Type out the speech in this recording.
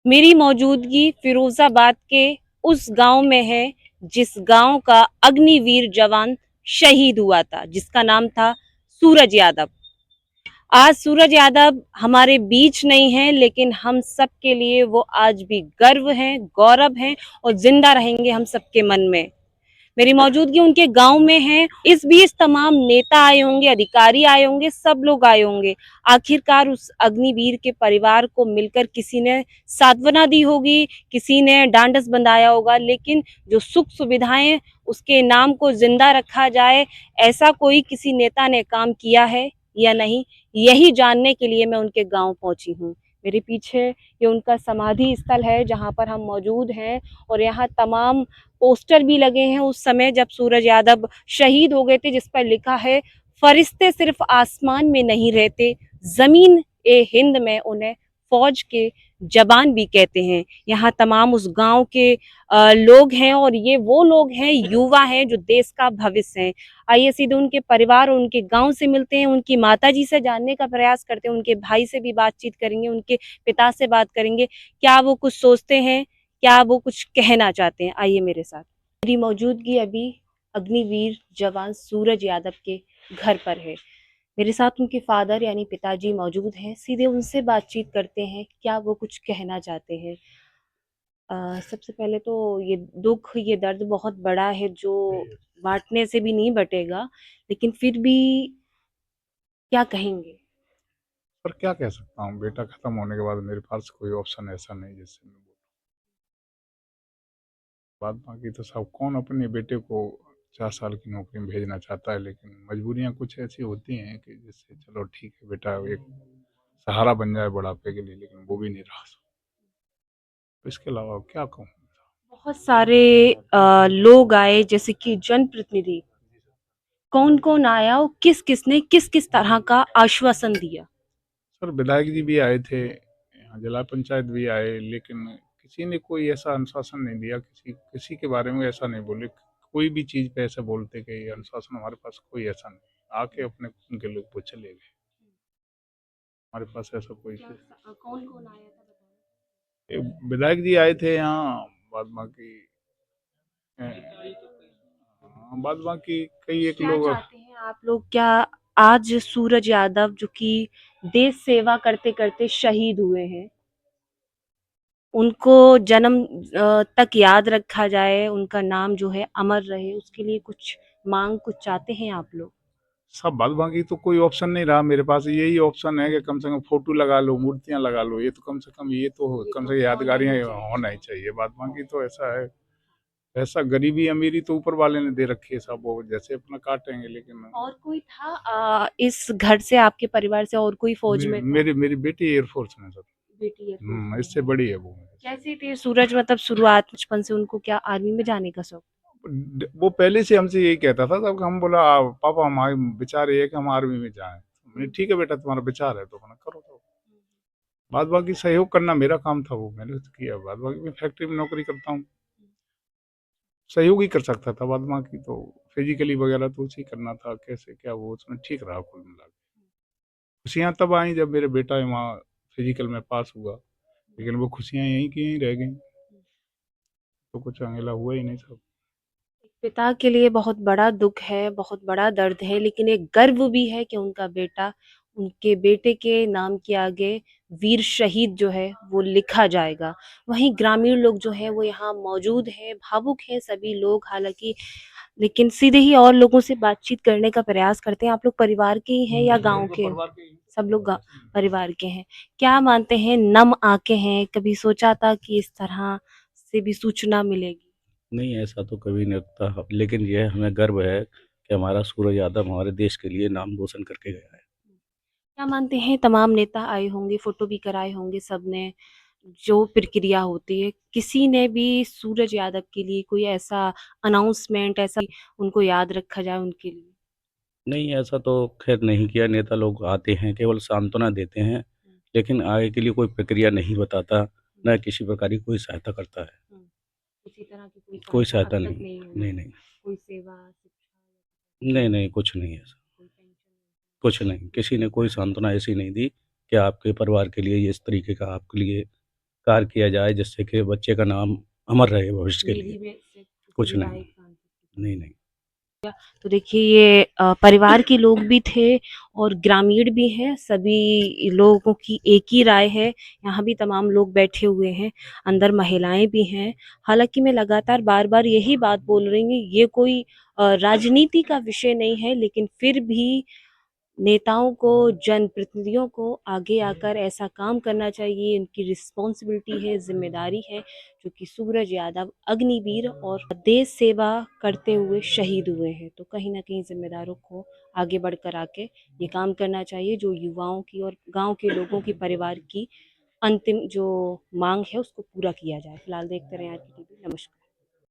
मेरी मौजूदगी फिरोजाबाद के उस गांव में है जिस गांव का अग्निवीर जवान शहीद हुआ था, जिसका नाम था सूरज यादव। आज सूरज यादव हमारे बीच नहीं है, लेकिन हम सब के लिए वो आज भी गर्व हैं, गौरव हैं और जिंदा रहेंगे हम सबके मन में। मेरी मौजूदगी उनके गांव में है। इस बीच तमाम नेता आए होंगे, अधिकारी आए होंगे, सब लोग आए होंगे। आखिरकार उस अग्निवीर के परिवार को मिलकर किसी ने सांत्वना दी होगी, किसी ने ढांढस बंधाया होगा, लेकिन जो सुख सुविधाएं उसके नाम को जिंदा रखा जाए, ऐसा कोई किसी नेता ने काम किया है या नहीं, यही जानने के लिए मैं उनके गांव पहुंची हूँ। मेरे पीछे ये उनका समाधि स्थल है जहां पर हम मौजूद हैं, और यहाँ तमाम पोस्टर भी लगे हैं उस समय जब सूरज यादव शहीद हो गए थे, जिस पर लिखा है, फरिश्ते सिर्फ आसमान में नहीं रहते, जमीन ए हिंद में उन्हें फौज के जवान भी कहते हैं। यहाँ तमाम उस गांव के लोग हैं, और ये वो लोग हैं, युवा हैं, जो देश का भविष्य हैं। आइए सीधे उनके परिवार और उनके गांव से मिलते हैं, उनकी माता जी से जानने का प्रयास करते हैं, उनके भाई से भी बातचीत करेंगे, उनके पिता से बात करेंगे, क्या वो कुछ सोचते हैं, क्या वो कुछ कहना चाहते हैं। आइए मेरे साथ। मेरी मौजूदगी अभी अग्निवीर जवान सूरज यादव के घर पर है। मेरे साथ उनके फादर यानी पिताजी मौजूद हैं। सीधे उनसे बातचीत करते हैं, क्या वो कुछ कहना चाहते हैं। सबसे पहले तो ये दुख, ये दर्द बहुत बड़ा है, जो बांटने से भी नहीं बटेगा, लेकिन फिर भी क्या कहेंगे। पर क्या कह सकता हूँ, बेटा खत्म होने के बाद मेरे पास कोई ऑप्शन ऐसा नहीं जिससे मैं बोलूँ। बात बाकी तो सब, कौन अपने बेटे को 4 साल की नौकरी में भेजना चाहता है, लेकिन मजबूरियाँ कुछ ऐसी होती हैं कि जिससे चलो ठीक है बेटा एक सहारा बन जाए बुढ़ापे के लिए, लेकिन वो भी नहीं रहा। तो इसके अलावा क्या कहूँ। बहुत सारे लोग आए, जैसे कि जनप्रतिनिधि, कौन कौन आया और किस किस ने किस किस तरह का आश्वासन दिया। सर विधायक जी भी आए थे, यहाँ जिला पंचायत भी आए, लेकिन किसी ने कोई ऐसा अनुशासन नहीं दिया, किसी किसी के बारे में ऐसा नहीं बोले, कोई भी चीज़ पे ऐसे बोलते कि ये अनुशासन हमारे पास कोई ऐसा नहीं। आके अपने उनके लोग वो चले गए, हमारे पास ऐसा कोई चीज़। कौन कौन आया था बताओ। विधायक जी आए थे यहाँ, बाद बाकी बाद बाकी कई एक क्या लोग। चाहते हैं आप लोग, क्या आज सूरज यादव जो कि देश सेवा करते करते शहीद हुए हैं, उनको जन्म तक याद रखा जाए, उनका नाम जो है अमर रहे, उसके लिए कुछ मांग, कुछ चाहते हैं आप लोग। सब बाद बाकी तो कोई ऑप्शन नहीं रहा मेरे पास, यही ऑप्शन है कि कम से कम फोटो लगा लो, मूर्तियां लगा लो, ये तो कम से कम, ये तो ये कम तो से कम होना ही यादगारियां चाहिए। होना ही चाहिए। बाद बाकी तो ऐसा है, ऐसा गरीबी अमीरी तो ऊपर वाले ने दे रखी है, सब वो जैसे अपना काटेंगे, लेकिन और कोई था इस घर से, आपके परिवार से और कोई फौज में था। मेरी मेरी बेटी एयरफोर्स में सर। बेटी एयरफोर्स में इससे है। बड़ी है वो। कैसे थे सूरज, मतलब शुरुआत बचपन से उनको क्या आर्मी में जाने का शौक। वो पहले से हमसे यही कहता था, तब हम बोला पापा हमारे विचार ये है कि हम आर्मी में जाएं। मैंने ठीक है बेटा, तुम्हारा विचार है तो अपना करो। तो बाद बाकी सहयोग करना मेरा काम था, वो मैंने तो किया। बाद बाकी मैं फैक्ट्री में नौकरी करता हूँ, सहयोग ही कर सकता था। बाद बाकी तो फिजिकली वगैरह तो उसे करना था, कैसे क्या वो उसमें ठीक रहा कुल मिला के। खुशियाँ तब आई जब मेरे बेटा वहाँ फिजिकल में पास हुआ, लेकिन वो खुशियाँ यहीं की यहीं रह गई, तो कुछ अकेला हुआ ही नहीं सब। पिता के लिए बहुत बड़ा दुख है, बहुत बड़ा दर्द है, लेकिन एक गर्व भी है कि उनका बेटा, उनके बेटे के नाम के आगे वीर शहीद जो है वो लिखा जाएगा। वहीं ग्रामीण लोग जो है वो यहाँ मौजूद हैं, भावुक हैं सभी लोग हालांकि, लेकिन सीधे ही और लोगों से बातचीत करने का प्रयास करते हैं। आप लोग परिवार के ही हैं या गांव के। सब लोग परिवार के हैं। क्या मानते हैं, नम आंखें हैं, कभी सोचा था कि इस तरह से भी सूचना मिलेगी। नहीं, ऐसा तो कभी नहीं लगता, लेकिन यह हमें गर्व है कि हमारा सूरज यादव हमारे देश के लिए नाम रोशन करके गया है। क्या मानते हैं, तमाम नेता आए होंगे, फोटो भी कराए होंगे सबने, जो प्रक्रिया होती है, किसी ने भी सूरज यादव के लिए कोई ऐसा अनाउंसमेंट, ऐसा उनको याद रखा जाए उनके लिए। नहीं, ऐसा तो खैर नहीं किया, नेता लोग आते हैं, केवल सांत्वना देते हैं, हम्म, लेकिन आगे के लिए कोई प्रक्रिया नहीं बताता, हम्म, न किसी प्रकार की कोई सहायता करता है। हम्म। किसी तरह की कोई कोई सहायता अब सहायता तक नहीं। नहीं हुई। नहीं, नहीं। कोई सेवा, शिक्षा, नहीं, नहीं, कुछ नहीं है ऐसा। कोई पेंशन। कुछ नहीं, किसी ने कोई सांत्वना ऐसी नहीं दी कि आपके परिवार के लिए ये इस तरीके का आपके लिए कार्य किया जाए जिससे कि बच्चे का नाम अमर रहे भविष्य के लिए। कुछ नहीं, नहीं। तो देखिए ये परिवार के लोग भी थे और ग्रामीण भी हैं, सभी लोगों की एक ही राय है। यहाँ भी तमाम लोग बैठे हुए हैं, अंदर महिलाएं भी हैं। हालांकि मैं लगातार बार-बार यही बात बोल रही हूँ, ये कोई राजनीति का विषय नहीं है, लेकिन फिर भी नेताओं को, जनप्रतिनिधियों को आगे आकर ऐसा काम करना चाहिए। उनकी रिस्पॉन्सिबिलिटी है, जिम्मेदारी है, जो कि सूरज यादव अग्निवीर और देश सेवा करते हुए शहीद हुए हैं। तो कहीं ना कहीं जिम्मेदारों को आगे बढ़कर आके ये काम करना चाहिए, जो युवाओं की और गांव के लोगों की, परिवार की अंतिम जो मांग है उसको पूरा किया जाए। फिलहाल देखते रहें आज की टीवी। नमस्कार।